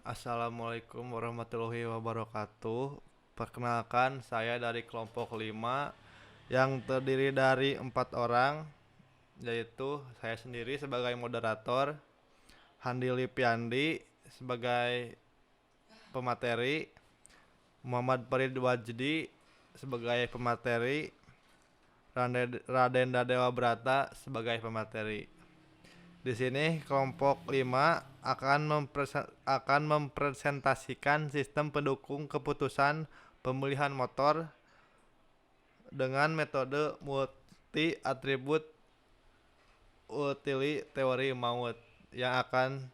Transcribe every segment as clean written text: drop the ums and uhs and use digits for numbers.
Assalamualaikum warahmatullahi wabarakatuh. Perkenalkan, saya dari kelompok 5 yang terdiri dari 4 orang, yaitu saya sendiri sebagai moderator, Handi Lipiandi sebagai pemateri, Muhammad Farid Wajdi sebagai pemateri, Raden Dadewa Brata sebagai pemateri. Di sini kelompok 5 akan mempresentasikan sistem pendukung keputusan pemilihan motor dengan metode multi atribut utility teori maut yang akan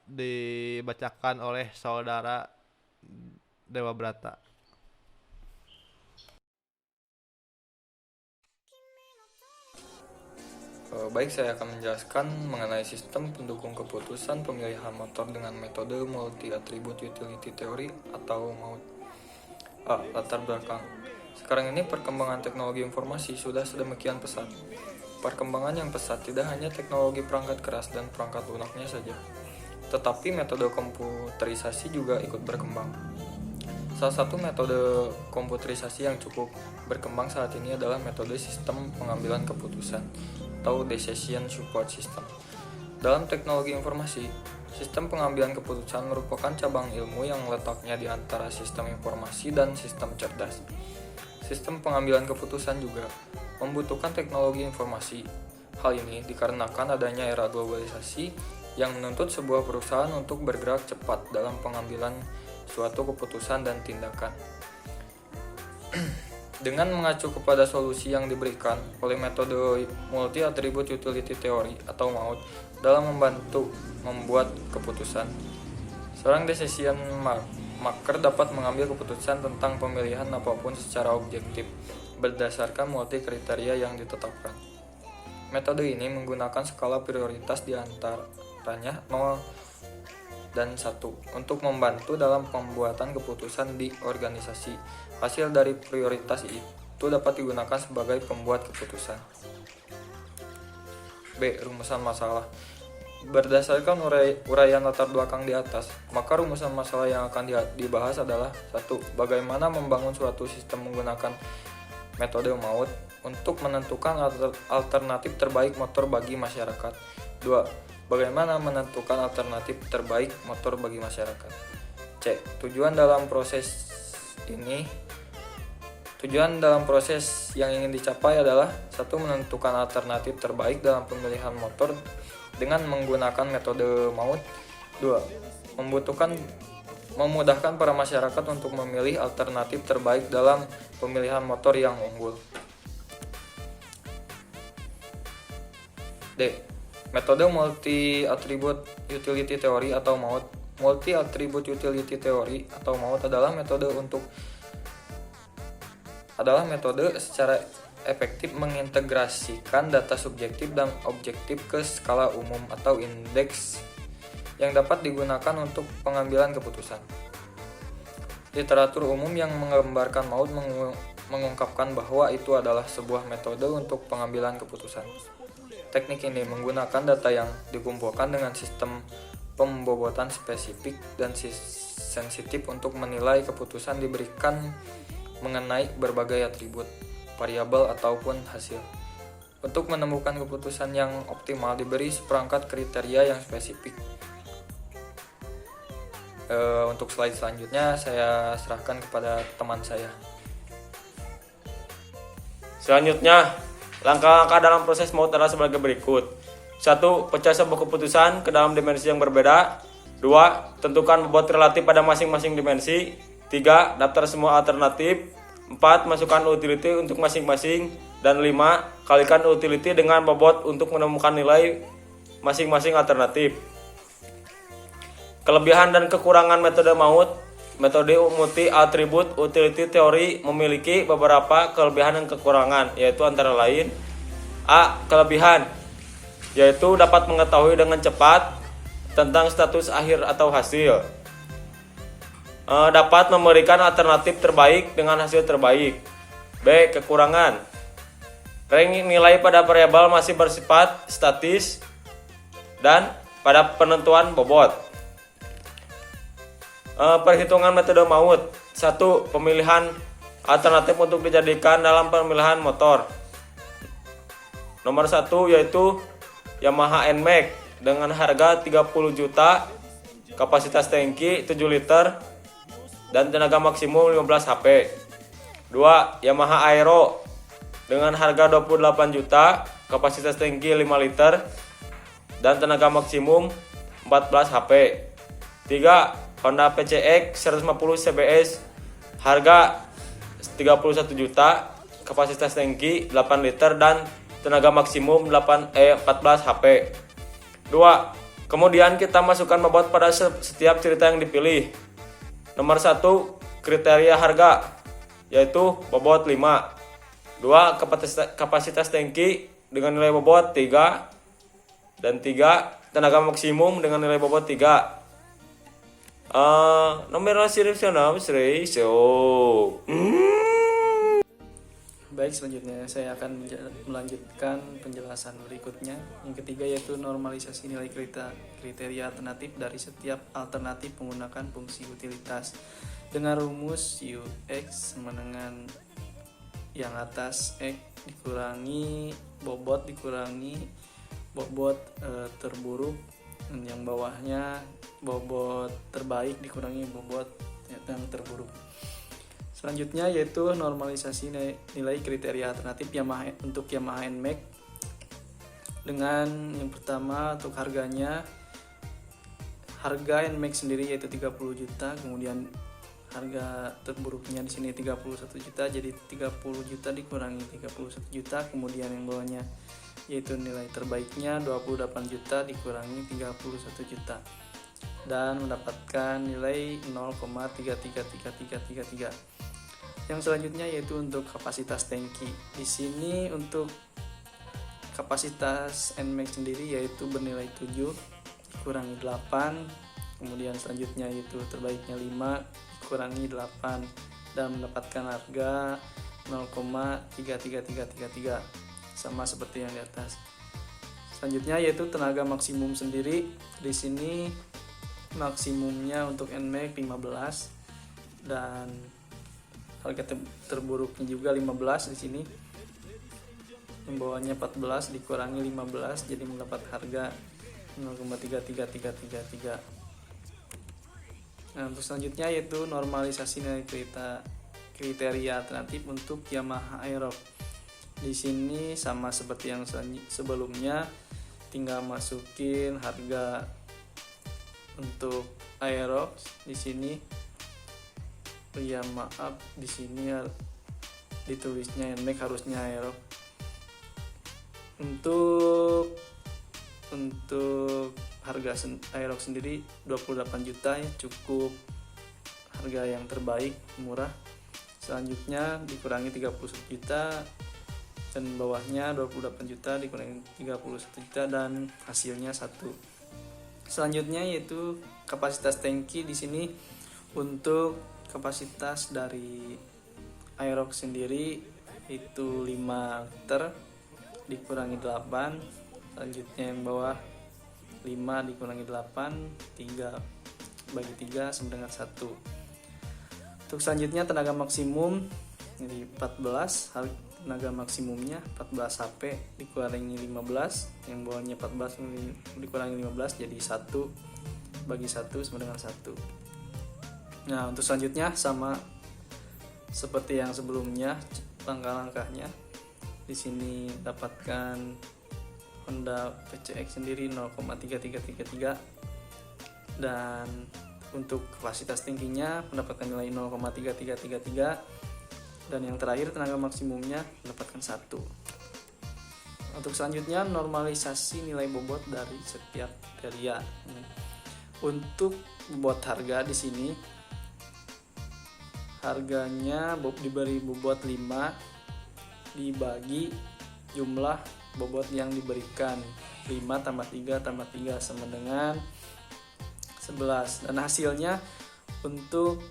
dibacakan oleh saudara Dewa Brata. Baik, saya akan menjelaskan mengenai sistem pendukung keputusan pemilihan motor dengan metode multi-attribute utility theory atau MAUT. Latar belakang. Sekarang ini perkembangan teknologi informasi sudah sedemikian pesat. Perkembangan yang pesat tidak hanya teknologi perangkat keras dan perangkat lunaknya saja, tetapi metode komputerisasi juga ikut berkembang. Salah satu metode komputerisasi yang cukup berkembang saat ini adalah metode sistem pengambilan keputusan atau Decision Support System. Dalam teknologi informasi, sistem pengambilan keputusan merupakan cabang ilmu yang letaknya di antara sistem informasi dan sistem cerdas. Sistem pengambilan keputusan juga membutuhkan teknologi informasi. Hal ini dikarenakan adanya era globalisasi yang menuntut sebuah perusahaan untuk bergerak cepat dalam pengambilan suatu keputusan dan tindakan. Dengan mengacu kepada solusi yang diberikan oleh metode multi-attribute utility theory atau MAUT dalam membantu membuat keputusan, seorang decision maker dapat mengambil keputusan tentang pemilihan apapun secara objektif berdasarkan multi kriteria yang ditetapkan. Metode ini menggunakan skala prioritas di antaranya 0 dan 1 untuk membantu dalam pembuatan keputusan di organisasi. Hasil dari prioritas itu dapat digunakan sebagai pembuat keputusan. B. Rumusan masalah. Berdasarkan uraian latar belakang di atas, maka rumusan masalah yang akan dibahas adalah 1. Bagaimana membangun suatu sistem menggunakan metode MAUT untuk menentukan alternatif terbaik motor bagi masyarakat. 2. Bagaimana menentukan alternatif terbaik motor bagi masyarakat. C. Tujuan dalam proses yang ingin dicapai adalah 1. Menentukan alternatif terbaik dalam pemilihan motor dengan menggunakan metode MAUT. 2. Memudahkan para masyarakat untuk memilih alternatif terbaik dalam pemilihan motor yang unggul. D. Metode multi-attribute utility theory atau MAUT. Multi-attribute utility theory atau MAUT adalah metode secara efektif mengintegrasikan data subjektif dan objektif ke skala umum atau indeks yang dapat digunakan untuk pengambilan keputusan. Literatur umum yang menggambarkan MAUT mengungkapkan bahwa itu adalah sebuah metode untuk pengambilan keputusan. Teknik ini menggunakan data yang dikumpulkan dengan sistem pembobotan spesifik dan sensitif untuk menilai keputusan diberikan mengenai berbagai atribut, variabel ataupun hasil. Untuk menemukan keputusan yang optimal diberi seperangkat kriteria yang spesifik. Untuk slide selanjutnya saya serahkan kepada teman saya. Selanjutnya, langkah-langkah dalam proses MAUT adalah sebagai berikut. 1. Pecah sebuah keputusan ke dalam dimensi yang berbeda. 2. Tentukan bobot relatif pada masing-masing dimensi. 3. Daftar semua alternatif. 4. Masukkan utility untuk masing-masing. Dan 5. Kalikan utility dengan bobot untuk menemukan nilai masing-masing alternatif. Kelebihan dan kekurangan metode MAUT. Metode multi-attribute utility theory memiliki beberapa kelebihan dan kekurangan, yaitu antara lain: A. Kelebihan, yaitu dapat mengetahui dengan cepat tentang status akhir atau hasil. Dapat memberikan alternatif terbaik dengan hasil terbaik. B. Kekurangan. Ranking nilai pada variabel masih bersifat statis dan pada penentuan bobot. Perhitungan metode maut. 1. Pemilihan alternatif untuk dijadikan dalam pemilihan motor. Nomor 1 yaitu Yamaha NMAX dengan harga 30 juta, kapasitas tangki 7 liter, dan tenaga maksimum 15 HP. 2. Yamaha Aero dengan harga 28 juta, kapasitas tangki 5 liter, dan tenaga maksimum 14 HP. 3. Honda PCX 150 CBS, harga 31 juta, kapasitas tangki 8 liter, dan tenaga maksimum 14 HP. 2. Kemudian kita masukkan bobot pada setiap cerita yang dipilih. Nomor 1, kriteria harga, yaitu bobot 5. 2. Kapasitas tangki dengan nilai bobot 3. Dan 3. Tenaga maksimum dengan nilai bobot 3. Nomor siripsional so. Baik, selanjutnya saya akan melanjutkan penjelasan berikutnya. Yang ketiga yaitu normalisasi nilai kriteria alternatif dari setiap alternatif menggunakan fungsi utilitas dengan rumus UX sama dengan yang atas X dikurangi bobot terburuk, dan yang bawahnya bobot terbaik dikurangi bobot yang terburuk. Selanjutnya yaitu normalisasi nilai kriteria alternatif Yamaha untuk Yamaha NMAX. Dengan yang pertama untuk harganya, harga NMAX sendiri yaitu 30 juta, kemudian harga terburuknya di sini 31 juta, jadi 30 juta dikurangi 31 juta, kemudian yang bawahnya yaitu nilai terbaiknya 28 juta dikurangi 31 juta, dan mendapatkan nilai 0,333333. Yang selanjutnya yaitu untuk kapasitas tangki. Di sini untuk kapasitas NMAX sendiri yaitu bernilai 7 dikurangi 8, kemudian selanjutnya yaitu terbaiknya 5 dikurangi 8, dan mendapatkan harga 0,33333, sama seperti yang di atas. Selanjutnya yaitu tenaga maksimum sendiri. Di sini maksimumnya untuk NMAX 15 dan harga terburuknya juga 15 di sini. Yang bawahnya 14 dikurangi 15 jadi mendapat harga 0,33333. Nah, untuk selanjutnya yaitu normalisasi nilai kriteria alternatif untuk Yamaha Aerox. Di sini sama seperti yang sebelumnya, tinggal masukin harga untuk Aerox di sini. Ya maaf, di sini ditulisnya NMAX, harusnya Aerox. Untuk harga Aerox sendiri 28 juta ya, cukup harga yang terbaik, murah. Selanjutnya dikurangi 31 juta, dan bawahnya 28 juta dikurangi 31 juta, dan hasilnya 1. Selanjutnya yaitu kapasitas tangki. Di sini untuk kapasitas dari Aerox sendiri itu 5 liter dikurangi 8. Selanjutnya yang bawah 5 dikurangi 8, 3 bagi 3 sama dengan 1. Untuk selanjutnya tenaga maksimum jadi 14, tenaga maksimumnya 14 HP dikurangi 15, yang bawahnya 14 dikurangi 15 jadi 1 bagi 1 sama dengan 1. Nah, untuk selanjutnya sama seperti yang sebelumnya, langkah-langkahnya. Di sini dapatkan Honda PCX sendiri 0,3333, dan untuk kapasitas tingginya mendapatkan nilai 0,3333, dan yang terakhir tenaga maksimumnya mendapatkan 1. Untuk selanjutnya normalisasi nilai bobot dari setiap kriteria. Untuk bobot harga di sini harganya diberi bobot 5 dibagi jumlah bobot yang diberikan, 5 tambah 3 tambah 3 sama dengan 11, dan hasilnya untuk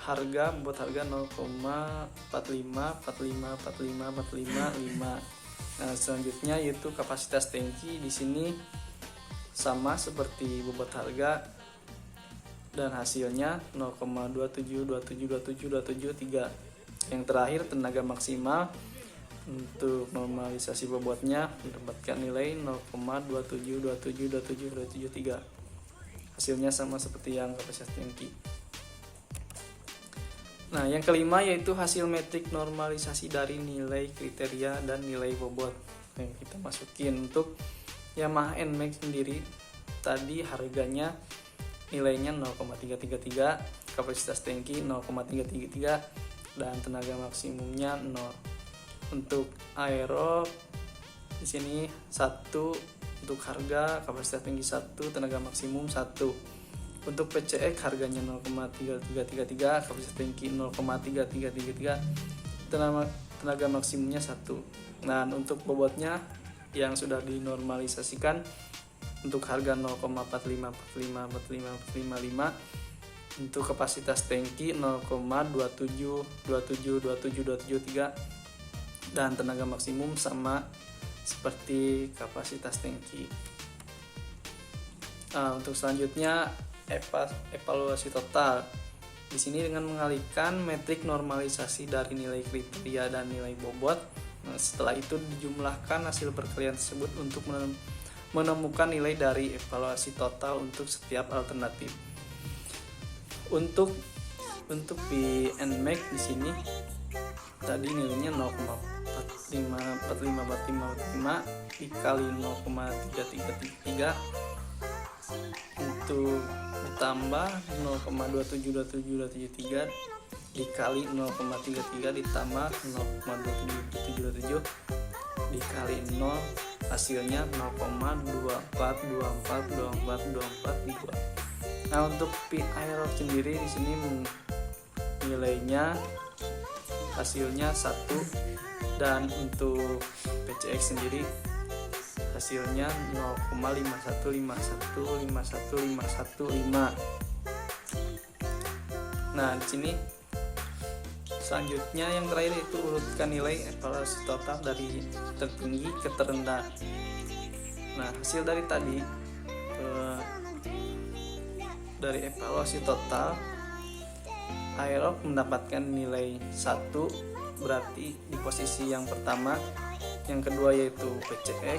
bobot harga 0,45. Nah, selanjutnya yaitu kapasitas tangki. Di sini sama seperti bobot harga dan hasilnya 0,27. Yang terakhir tenaga maksimal. Untuk normalisasi bobotnya mendapatkan nilai 0,27. Hasilnya sama seperti yang kapasitas tangki. Nah, yang kelima yaitu hasil metrik normalisasi dari nilai kriteria dan nilai bobot yang kita masukin. Untuk Yamaha NMAX sendiri tadi harganya nilainya 0,333, kapasitas tangki 0,333 dan tenaga maksimumnya 0. Untuk aero di sini 1 untuk harga, kapasitas tangki 1, tenaga maksimum 1. Untuk PCX harganya 0,3333, kapasitas tangki 0,3333, tenaga maksimumnya 1. Dan untuk bobotnya yang sudah dinormalisasikan untuk harga 0,45. Untuk kapasitas tangki 0,27 dan tenaga maksimum sama seperti kapasitas tangki. Nah, untuk selanjutnya evaluasi total. Di sini dengan mengalihkan metrik normalisasi dari nilai kriteria dan nilai bobot. Nah, setelah itu dijumlahkan hasil perkalian tersebut untuk menemukan nilai dari evaluasi total untuk setiap alternatif. Untuk di NMAX di sini tadi nilainya 0,45 dikali 0,333. Untuk ditambah 0,27 dikali 0,33 ditambah 0,27 dikali 0, hasilnya 0,24. Nah, untuk Pi Aerox sendiri di sini nilainya hasilnya 1 dan untuk PCX sendiri hasilnya 0,5151. Nah, di sini selanjutnya yang terakhir itu urutkan nilai evaluasi total dari tertinggi ke terendah. Nah, hasil dari tadi dari evaluasi total Aerox mendapatkan nilai 1 berarti di posisi yang pertama. Yang kedua yaitu PCX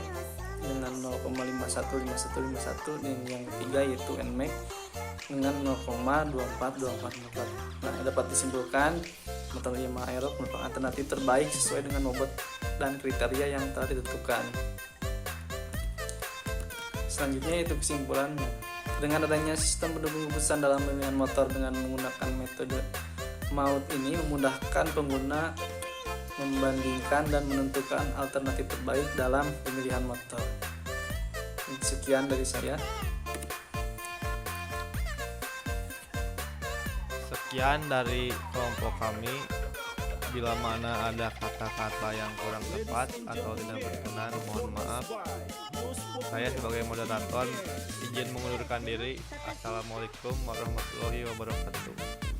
dengan 0,51 dan yang ketiga yaitu NMAX dengan 0,24. Nah, dapat disimpulkan motor Yamaha Aerox merupakan alternatif terbaik sesuai dengan bobot dan kriteria yang telah ditentukan. Selanjutnya yaitu kesimpulan. Dengan adanya sistem pendukung keputusan dalam pemilihan motor dengan menggunakan metode maut ini memudahkan pengguna membandingkan dan menentukan alternatif terbaik dalam pemilihan motor. Sekian dari saya. Sekian dari kelompok kami. Bila mana ada kata-kata yang kurang tepat atau tidak berkenan, mohon maaf. Saya sebagai moderator izin mengundurkan diri. Assalamualaikum warahmatullahi wabarakatuh.